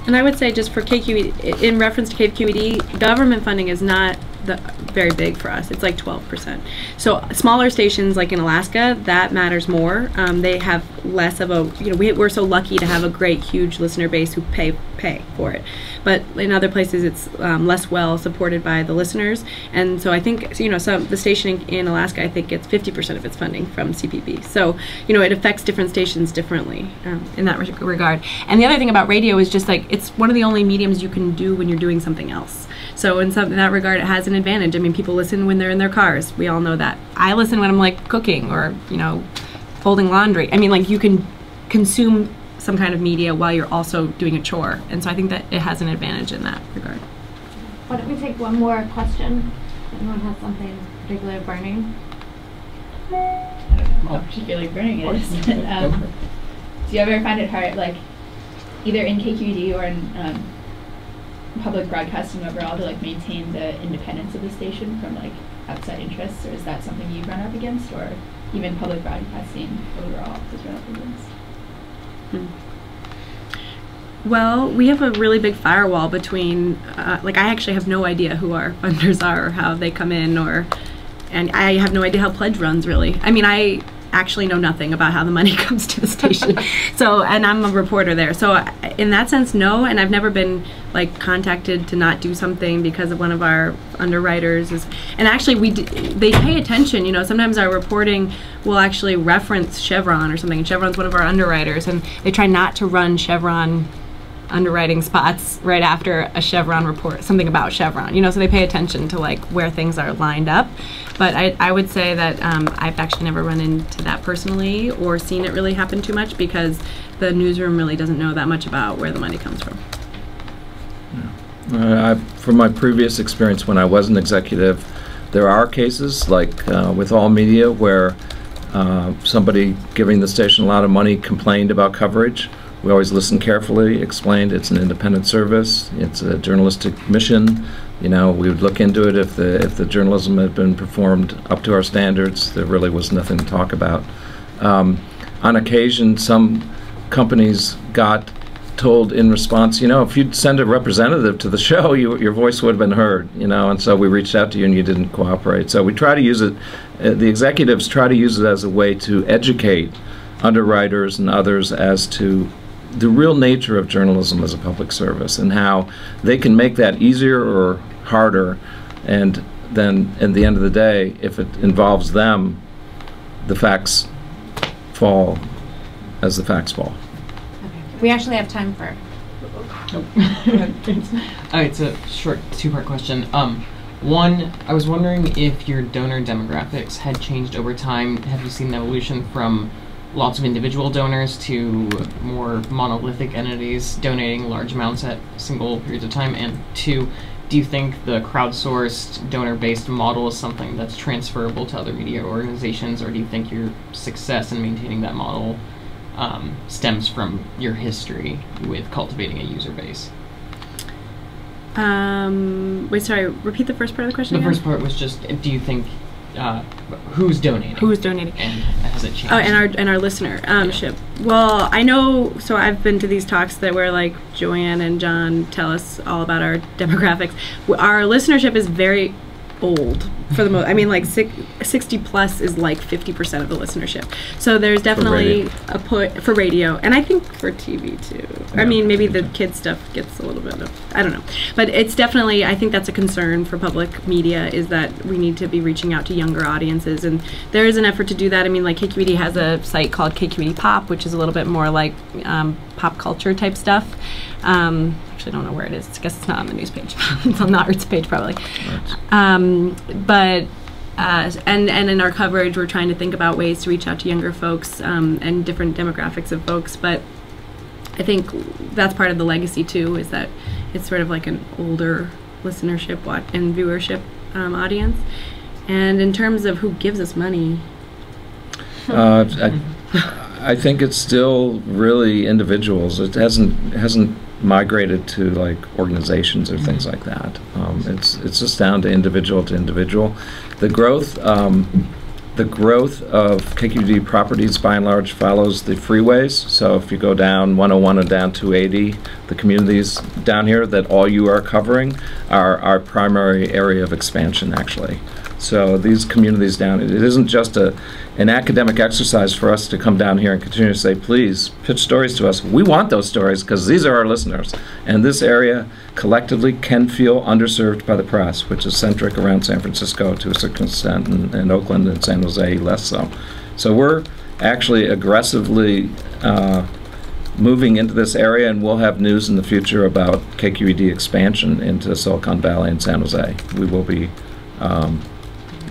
A: And I would say, just for KQED, in reference to KQED, government funding is not very big for us. It's like 12%. So smaller stations like in Alaska, that matters more. They have less of a, we're so lucky to have a great, huge listener base who pay for it. But in other places, it's less well supported by the listeners. And so I think, the station in Alaska, I think gets 50% of its funding from CPB. So, it affects different stations differently in that regard. And the other thing about radio is just like, it's one of the only mediums you can do when you're doing something else. So in that regard, it has an advantage. I mean, people listen when they're in their cars. We all know that. I listen when I'm like cooking or, folding laundry. I mean, like you can consume some kind of media while you're also doing a chore. And so I think that it has an advantage in that regard.
L: Why don't we take one more question? Anyone has something particularly burning?
I: I don't know how particularly burning it is. Do you ever find it hard, like, either in KQED or in public broadcasting overall, to like maintain the independence of the station from like outside interests, or is that something you've run up against, or even public broadcasting overall has run up against?
A: Well, we have a really big firewall between, I actually have no idea who our funders are or how they come in, and I have no idea how Pledge runs, really. I mean, I actually know nothing about how the money comes to the station. So, and I'm a reporter there. So in that sense, no, and I've never been like contacted to not do something because of one of our underwriters. And actually they pay attention, sometimes our reporting will actually reference Chevron or something, and Chevron's one of our underwriters, and they try not to run Chevron underwriting spots right after a Chevron report, something about Chevron, so they pay attention to like where things are lined up. But I would say that I've actually never run into that personally or seen it really happen too much, because the newsroom really doesn't know that much about where the money comes from.
P: From my previous experience when I was an executive, there are cases like with All Media where somebody giving the station a lot of money complained about coverage. We always listen carefully, explained it's an independent service, it's a journalistic mission. We would look into it if the journalism had been performed up to our standards. There really was nothing to talk about. On occasion, some companies got told in response, if you'd send a representative to the show, your voice would have been heard, and so we reached out to you and you didn't cooperate. So we try to use it, the executives try to use it as a way to educate underwriters and others as to the real nature of journalism as a public service and how they can make that easier or harder, and then at the end of the day, if it involves them, the facts fall as the facts fall.
L: We actually have time for...
J: It's a short two-part question. One, I was wondering if your donor demographics had changed over time. Have you seen an evolution from lots of individual donors to more monolithic entities donating large amounts at single periods of time? And two, do you think the crowdsourced donor-based model is something that's transferable to other media organizations, or do you think your success in maintaining that model stems from your history with cultivating a user base?
A: Wait, sorry, repeat the first part of the question again?
J: The first part was just, do you think who's donating?
A: Who's donating?
J: And has it changed?
A: Oh, and our listenership. Well, I know, so I've been to these talks that where like Joanne and John tell us all about our demographics. Our listenership is very old for the most. I mean, like 60 plus is like 50% of the listenership. So there's definitely a put for radio, and I think for TV too. Yeah, I mean, maybe the kid stuff gets a little bit of, I don't know, but it's definitely, I think that's a concern for public media, is that we need to be reaching out to younger audiences, and there is an effort to do that. I mean, like KQED has a site called KQED Pop, which is a little bit more like pop culture type stuff. Actually, I don't know where it is. I guess it's not on the news page. It's on the arts page probably. But and in our coverage, we're trying to think about ways to reach out to younger folks and different demographics of folks. But I think that's part of the legacy too, is that it's sort of like an older listenership and viewership audience. And in terms of who gives us money,
P: I think it's still really individuals. It hasn't migrated to like organizations or things like that. It's just down to individual to individual. The growth the growth of KQED properties by and large follows the freeways. So if you go down 101 and down 280, the communities down here that all you are covering are our primary area of expansion, actually. So these communities down, it isn't just an academic exercise for us to come down here and continue to say, please pitch stories to us. We want those stories because these are our listeners. And this area collectively can feel underserved by the press, which is centric around San Francisco to a certain extent, and Oakland and San Jose less so. So we're actually aggressively moving into this area, and we'll have news in the future about KQED expansion into Silicon Valley and San Jose. We will be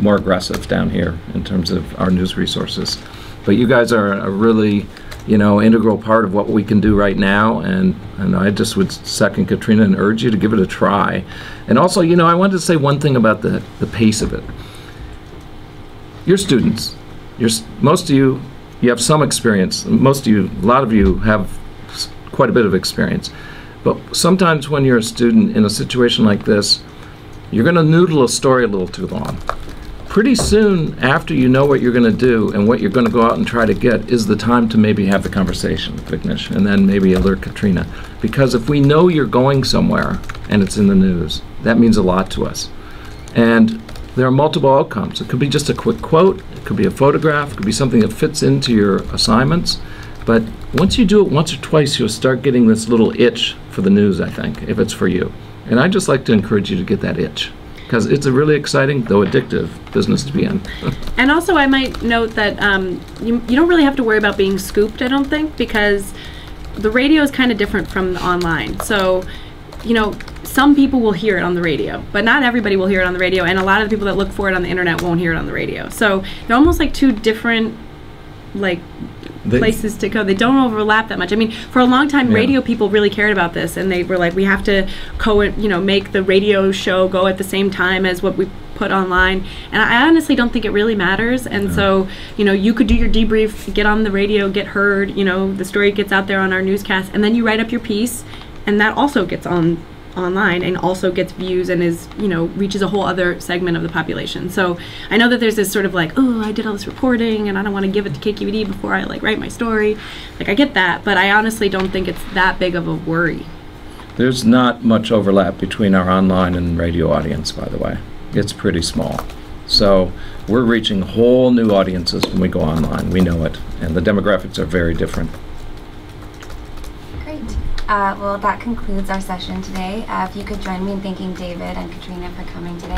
P: more aggressive down here in terms of our news resources. But you guys are a really, integral part of what we can do right now, and I just would second Katrina and urge you to give it a try. And also, I wanted to say one thing about the pace of it. You're students. Most of you have some experience. A lot of you have quite a bit of experience. But sometimes when you're a student in a situation like this, you're going to noodle a story a little too long. Pretty soon after you know what you're going to do and what you're going to go out and try to get is the time to maybe have the conversation with Vignesh and then maybe alert Katrina. Because if we know you're going somewhere and it's in the news, that means a lot to us. And there are multiple outcomes. It could be just a quick quote, it could be a photograph, it could be something that fits into your assignments. But once you do it once or twice, you'll start getting this little itch for the news, I think, if it's for you. And I'd just like to encourage you to get that itch, because it's a really exciting, though addictive, business to be in.
A: And also I might note that you don't really have to worry about being scooped, I don't think, because the radio is kind of different from the online. So, some people will hear it on the radio, but not everybody will hear it on the radio, and a lot of the people that look for it on the internet won't hear it on the radio. So they're almost like two different places to go. They don't overlap that much. I mean, for a long time, radio people really cared about this, and they were like, we have to make the radio show go at the same time as what we put online. And I honestly don't think it really matters. And so, you could do your debrief, get on the radio, get heard, the story gets out there on our newscast, and then you write up your piece, and that also gets online and also gets views and is, reaches a whole other segment of the population. So I know that there's this sort of oh, I did all this reporting and I don't want to give it to KQED before I write my story. I get that, but I honestly don't think it's that big of a worry.
P: There's not much overlap between our online and radio audience, by the way. It's pretty small. So we're reaching whole new audiences when we go online. We know it, and the demographics are very different.
M: Well, that concludes our session today. If you could join me in thanking David and Katrina for coming today.